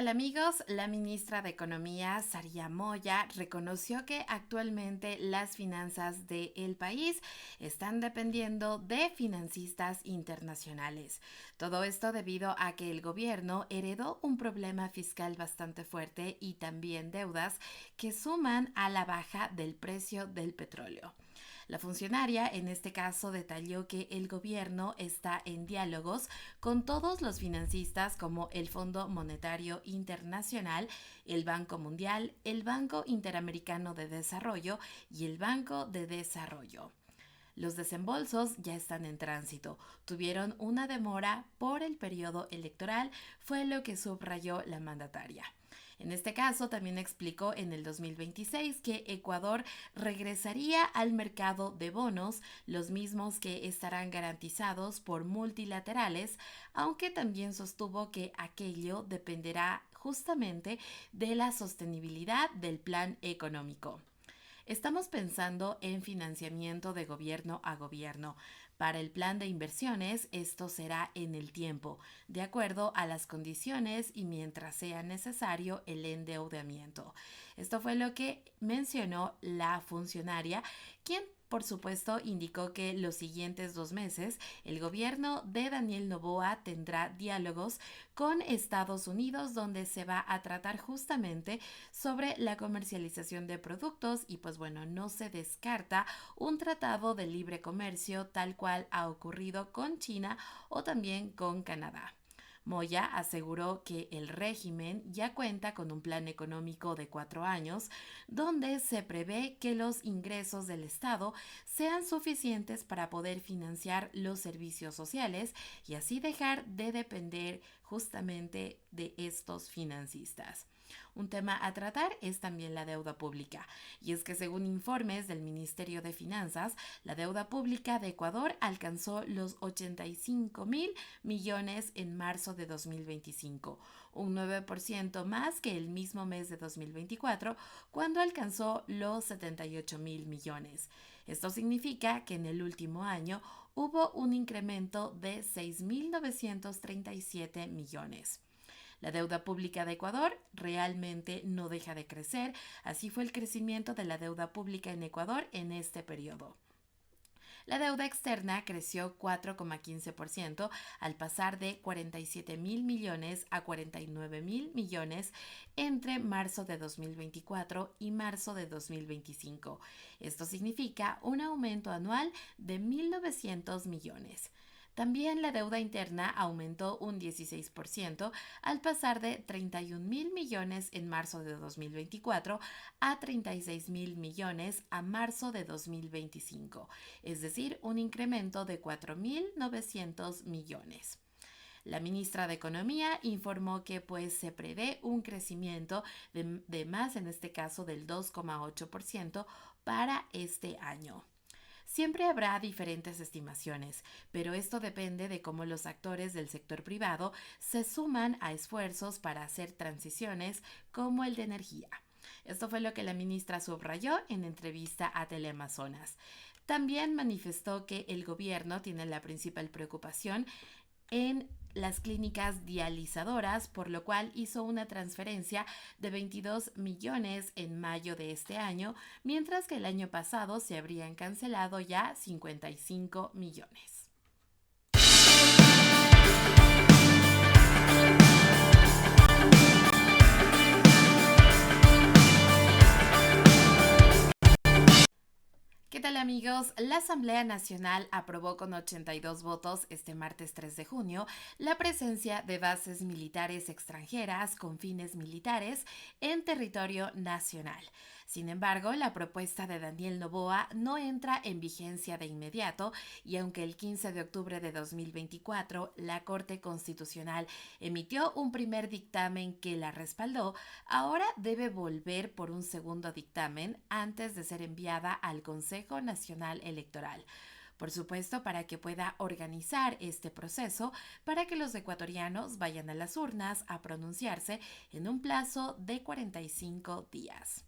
tal amigos? La ministra de Economía, Saria Moya, reconoció que actualmente las finanzas del país están dependiendo de financistas internacionales. Todo esto debido a que el gobierno heredó un problema fiscal bastante fuerte y también deudas que suman a la baja del precio del petróleo. La funcionaria en este caso detalló que el gobierno está en diálogos con todos los financistas como el Fondo Monetario Internacional, el Banco Mundial, el Banco Interamericano de Desarrollo y el Banco de Desarrollo. Los desembolsos ya están en tránsito. Tuvieron una demora por el periodo electoral, fue lo que subrayó la mandataria. En este caso, también explicó en el 2026 que Ecuador regresaría al mercado de bonos, los mismos que estarán garantizados por multilaterales, aunque también sostuvo que aquello dependerá justamente de la sostenibilidad del plan económico. Estamos pensando en financiamiento de gobierno a gobierno. Para el plan de inversiones, esto será en el tiempo, de acuerdo a las condiciones y mientras sea necesario el endeudamiento. Esto fue lo que mencionó la funcionaria, quien por supuesto indicó que los siguientes 2 meses el gobierno de Daniel Noboa tendrá diálogos con Estados Unidos donde se va a tratar justamente sobre la comercialización de productos y pues bueno, no se descarta un tratado de libre comercio tal cual ha ocurrido con China o también con Canadá. Moya aseguró que el régimen ya cuenta con un plan económico de 4 años donde se prevé que los ingresos del Estado sean suficientes para poder financiar los servicios sociales y así dejar de depender justamente de estos financistas. Un tema a tratar es también la deuda pública, y es que según informes del Ministerio de Finanzas, la deuda pública de Ecuador alcanzó los 85.000 millones en marzo de 2025, un 9% más que el mismo mes de 2024, cuando alcanzó los 78.000 millones. Esto significa que en el último año hubo un incremento de 6.937 millones. La deuda pública de Ecuador realmente no deja de crecer, así fue el crecimiento de la deuda pública en Ecuador en este periodo. La deuda externa creció 4,15% al pasar de 47.000 millones a 49.000 millones entre marzo de 2024 y marzo de 2025. Esto significa un aumento anual de 1.900 millones. También la deuda interna aumentó un 16% al pasar de 31.000 millones en marzo de 2024 a 36.000 millones a marzo de 2025, es decir, un incremento de 4.900 millones. La ministra de Economía informó que pues se prevé un crecimiento de más, en este caso del 2,8% para este año. Siempre habrá diferentes estimaciones, pero esto depende de cómo los actores del sector privado se suman a esfuerzos para hacer transiciones como el de energía. Esto fue lo que la ministra subrayó en entrevista a Teleamazonas. También manifestó que el gobierno tiene la principal preocupación en las clínicas dializadoras, por lo cual hizo una transferencia de 22 millones en mayo de este año, mientras que el año pasado se habrían cancelado ya 55 millones. ¿Qué tal amigos? La Asamblea Nacional aprobó con 82 votos este martes 3 de junio la presencia de bases militares extranjeras con fines militares en territorio nacional. Sin embargo, la propuesta de Daniel Noboa no entra en vigencia de inmediato y aunque el 15 de octubre de 2024 la Corte Constitucional emitió un primer dictamen que la respaldó, ahora debe volver por un segundo dictamen antes de ser enviada al Consejo Nacional Electoral. Por supuesto, para que pueda organizar este proceso, para que los ecuatorianos vayan a las urnas a pronunciarse en un plazo de 45 días.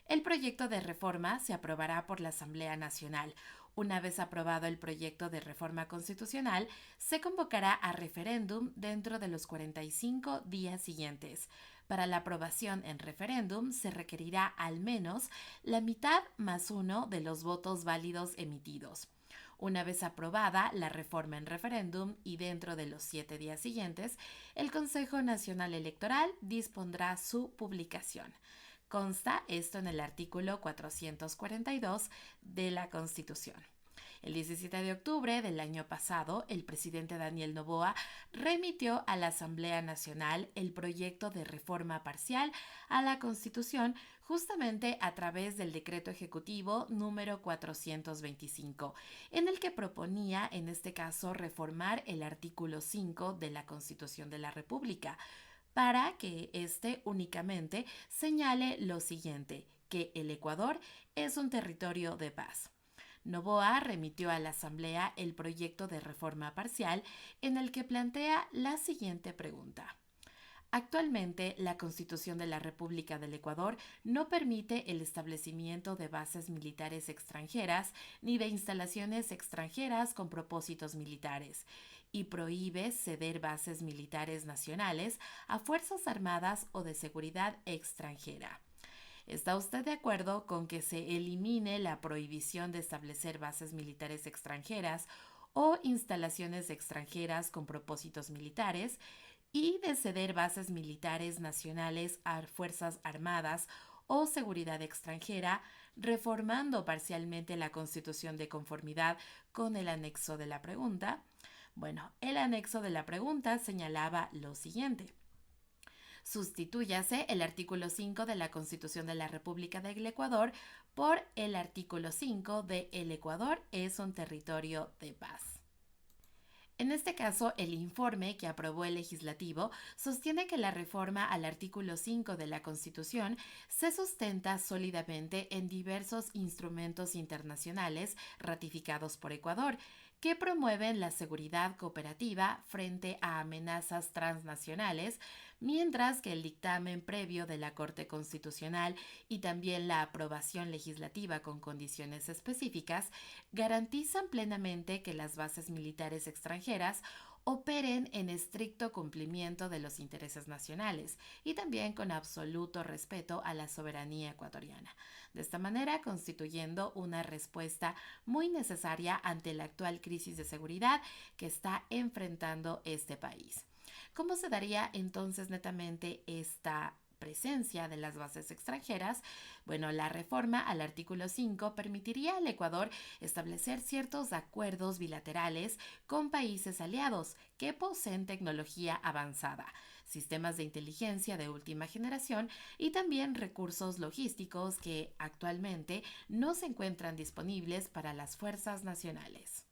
El proyecto de reforma se aprobará por la Asamblea Nacional, Una vez aprobado el proyecto de reforma constitucional, se convocará a referéndum dentro de los 45 días siguientes. Para la aprobación en referéndum se requerirá al menos la mitad más uno de los votos válidos emitidos. Una vez aprobada la reforma en referéndum y dentro de los 7 días siguientes, el Consejo Nacional Electoral dispondrá su publicación. Consta esto en el artículo 442 de la Constitución. El 17 de octubre del año pasado, el presidente Daniel Noboa remitió a la Asamblea Nacional el proyecto de reforma parcial a la Constitución justamente a través del decreto ejecutivo número 425, en el que proponía, en este caso, reformar el artículo 5 de la Constitución de la República, para que éste únicamente señale lo siguiente, que el Ecuador es un territorio de paz. Noboa remitió a la Asamblea el proyecto de reforma parcial en el que plantea la siguiente pregunta. Actualmente, la Constitución de la República del Ecuador no permite el establecimiento de bases militares extranjeras ni de instalaciones extranjeras con propósitos militares y prohíbe ceder bases militares nacionales a fuerzas armadas o de seguridad extranjera. ¿Está usted de acuerdo con que se elimine la prohibición de establecer bases militares extranjeras o instalaciones extranjeras con propósitos militares y de ceder bases militares nacionales a fuerzas armadas o seguridad extranjera, reformando parcialmente la Constitución de conformidad con el anexo de la pregunta? Bueno, el anexo de la pregunta señalaba lo siguiente. Sustitúyase el artículo 5 de la Constitución de la República del Ecuador por el artículo 5 de El Ecuador es un territorio de paz. En este caso, el informe que aprobó el legislativo sostiene que la reforma al artículo 5 de la Constitución se sustenta sólidamente en diversos instrumentos internacionales ratificados por Ecuador, que promueven la seguridad cooperativa frente a amenazas transnacionales, mientras que el dictamen previo de la Corte Constitucional y también la aprobación legislativa con condiciones específicas garantizan plenamente que las bases militares extranjeras operen en estricto cumplimiento de los intereses nacionales y también con absoluto respeto a la soberanía ecuatoriana, de esta manera constituyendo una respuesta muy necesaria ante la actual crisis de seguridad que está enfrentando este país. ¿Cómo se daría entonces netamente esta presencia de las bases extranjeras? Bueno, la reforma al artículo 5 permitiría al Ecuador establecer ciertos acuerdos bilaterales con países aliados que poseen tecnología avanzada, sistemas de inteligencia de última generación y también recursos logísticos que actualmente no se encuentran disponibles para las fuerzas nacionales.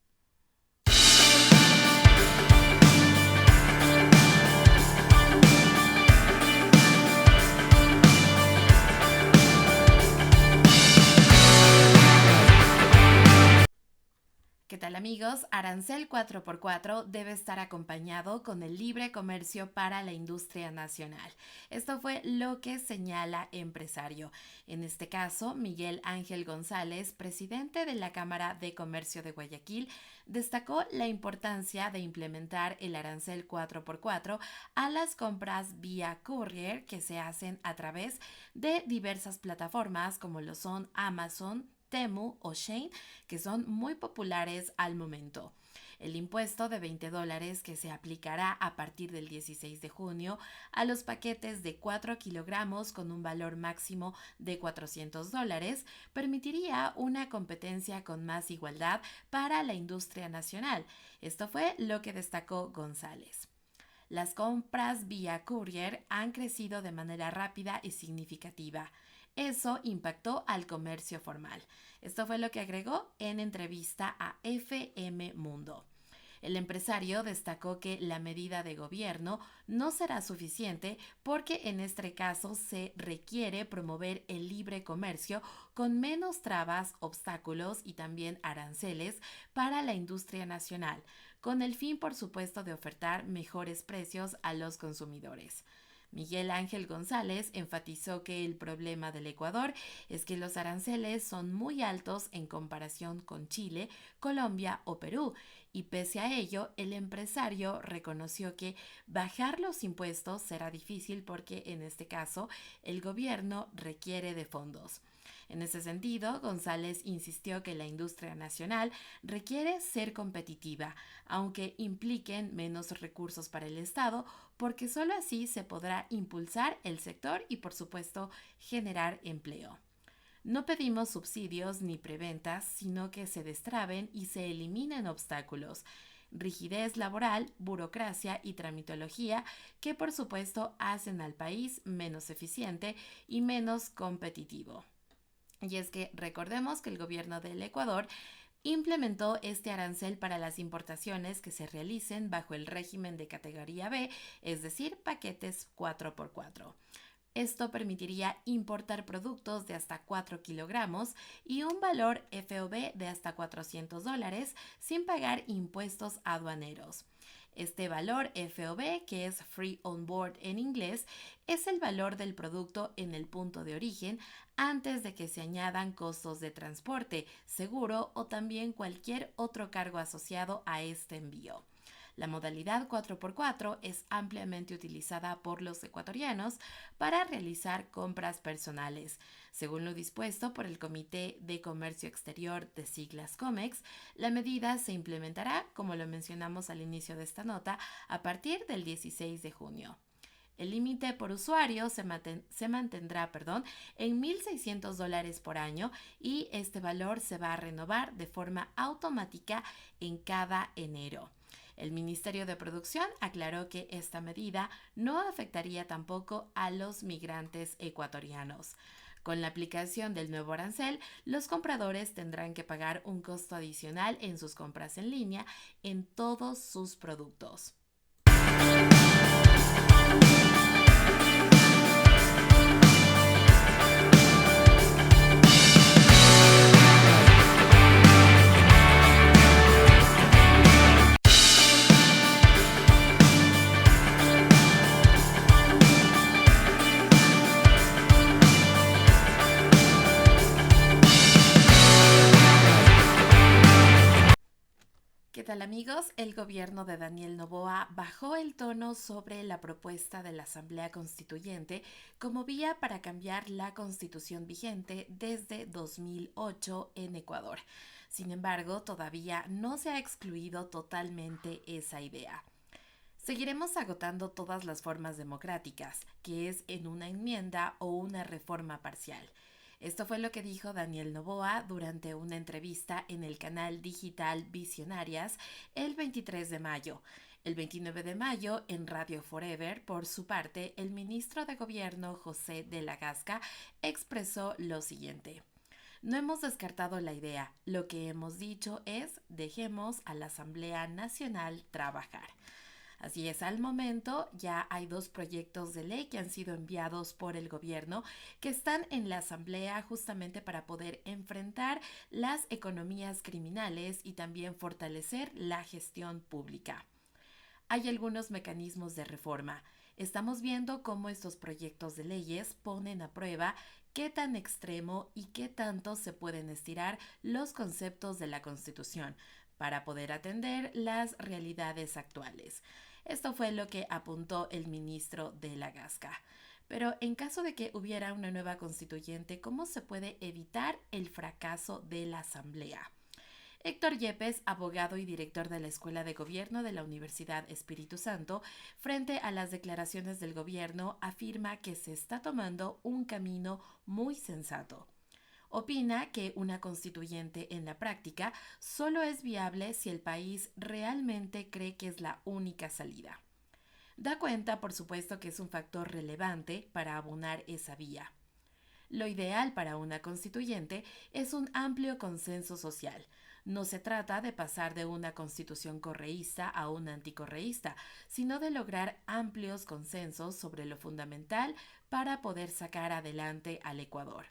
¿Qué tal amigos? Arancel 4x4 debe estar acompañado con el libre comercio para la industria nacional. Esto fue lo que señala Empresario. En este caso, Miguel Ángel González, presidente de la Cámara de Comercio de Guayaquil, destacó la importancia de implementar el arancel 4x4 a las compras vía courier que se hacen a través de diversas plataformas como lo son Amazon, Temu o Shein, que son muy populares al momento. El impuesto de $20 que se aplicará a partir del 16 de junio a los paquetes de 4 kilogramos con un valor máximo de $400 permitiría una competencia con más igualdad para la industria nacional. Esto fue lo que destacó González. Las compras vía courier han crecido de manera rápida y significativa. Eso impactó al comercio formal. Esto fue lo que agregó en entrevista a FM Mundo. El empresario destacó que la medida de gobierno no será suficiente porque en este caso se requiere promover el libre comercio con menos trabas, obstáculos y también aranceles para la industria nacional, con el fin, por supuesto, de ofertar mejores precios a los consumidores. Miguel Ángel González enfatizó que el problema del Ecuador es que los aranceles son muy altos en comparación con Chile, Colombia o Perú, y pese a ello, el empresario reconoció que bajar los impuestos será difícil porque en este caso el gobierno requiere de fondos. En ese sentido, González insistió que la industria nacional requiere ser competitiva, aunque impliquen menos recursos para el Estado, porque solo así se podrá impulsar el sector y, por supuesto, generar empleo. No pedimos subsidios ni preventas, sino que se destraben y se eliminen obstáculos, rigidez laboral, burocracia y tramitología que por supuesto hacen al país menos eficiente y menos competitivo. Y es que recordemos que el gobierno del Ecuador implementó este arancel para las importaciones que se realicen bajo el régimen de categoría B, es decir, paquetes 4x4. Esto permitiría importar productos de hasta 4 kilogramos y un valor FOB de hasta $400 sin pagar impuestos aduaneros. Este valor FOB, que es Free On Board en inglés, es el valor del producto en el punto de origen antes de que se añadan costos de transporte, seguro o también cualquier otro cargo asociado a este envío. La modalidad 4x4 es ampliamente utilizada por los ecuatorianos para realizar compras personales. Según lo dispuesto por el Comité de Comercio Exterior de siglas COMEX, la medida se implementará, como lo mencionamos al inicio de esta nota, a partir del 16 de junio. El límite por usuario se mantendrá en $1,600 por año y este valor se va a renovar de forma automática en cada enero. El Ministerio de Producción aclaró que esta medida no afectaría tampoco a los migrantes ecuatorianos. Con la aplicación del nuevo arancel, los compradores tendrán que pagar un costo adicional en sus compras en línea en todos sus productos. ¿Qué tal amigos? El gobierno de Daniel Noboa bajó el tono sobre la propuesta de la Asamblea Constituyente como vía para cambiar la constitución vigente desde 2008 en Ecuador. Sin embargo, todavía no se ha excluido totalmente esa idea. Seguiremos agotando todas las formas democráticas, que es en una enmienda o una reforma parcial. Esto fue lo que dijo Daniel Noboa durante una entrevista en el canal digital Visionarias el 23 de mayo. El 29 de mayo, en Radio Forever, por su parte, el ministro de Gobierno, José de la Gasca, expresó lo siguiente. No hemos descartado la idea. Lo que hemos dicho es, dejemos a la Asamblea Nacional trabajar. Así es, al momento ya hay 2 proyectos de ley que han sido enviados por el gobierno que están en la asamblea justamente para poder enfrentar las economías criminales y también fortalecer la gestión pública. Hay algunos mecanismos de reforma. Estamos viendo cómo estos proyectos de leyes ponen a prueba qué tan extremo y qué tanto se pueden estirar los conceptos de la Constitución para poder atender las realidades actuales. Esto fue lo que apuntó el ministro de la Gasca. Pero en caso de que hubiera una nueva constituyente, ¿cómo se puede evitar el fracaso de la Asamblea? Héctor Yepes, abogado y director de la Escuela de Gobierno de la Universidad Espíritu Santo, frente a las declaraciones del gobierno, afirma que se está tomando un camino muy sensato. Opina que una constituyente en la práctica solo es viable si el país realmente cree que es la única salida. Da cuenta, por supuesto, que es un factor relevante para abonar esa vía. Lo ideal para una constituyente es un amplio consenso social. No se trata de pasar de una constitución correísta a una anticorreísta, sino de lograr amplios consensos sobre lo fundamental para poder sacar adelante al Ecuador.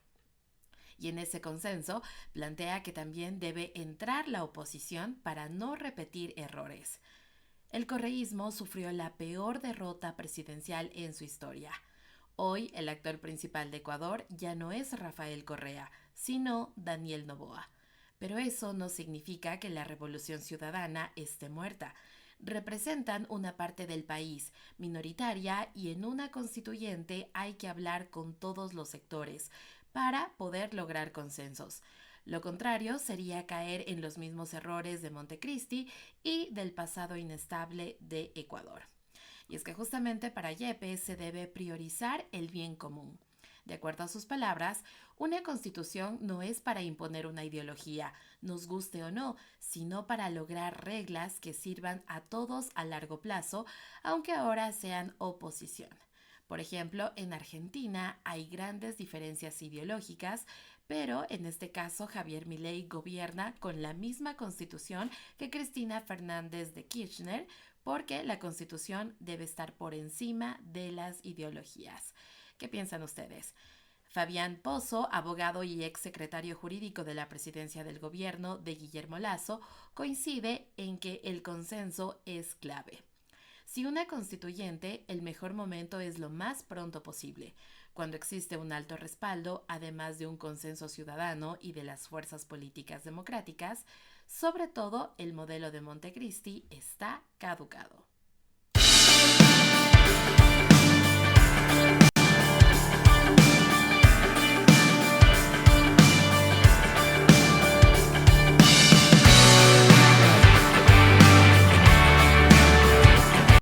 Y en ese consenso plantea que también debe entrar la oposición para no repetir errores. El correísmo sufrió la peor derrota presidencial en su historia. Hoy el actor principal de Ecuador ya no es Rafael Correa, sino Daniel Noboa. Pero eso no significa que la revolución ciudadana esté muerta. Representan una parte del país, minoritaria, y en una constituyente hay que hablar con todos los sectores para poder lograr consensos. Lo contrario sería caer en los mismos errores de Montecristi y del pasado inestable de Ecuador. Y es que justamente para Yepes se debe priorizar el bien común. De acuerdo a sus palabras, una constitución no es para imponer una ideología, nos guste o no, sino para lograr reglas que sirvan a todos a largo plazo, aunque ahora sean oposición. Por ejemplo, en Argentina hay grandes diferencias ideológicas, pero en este caso Javier Milei gobierna con la misma constitución que Cristina Fernández de Kirchner, porque la constitución debe estar por encima de las ideologías. ¿Qué piensan ustedes? Fabián Pozo, abogado y ex secretario jurídico de la presidencia del gobierno de Guillermo Lasso, coincide en que el consenso es clave. Si una constituyente, el mejor momento es lo más pronto posible, cuando existe un alto respaldo, además de un consenso ciudadano y de las fuerzas políticas democráticas, sobre todo el modelo de Montecristi está caducado.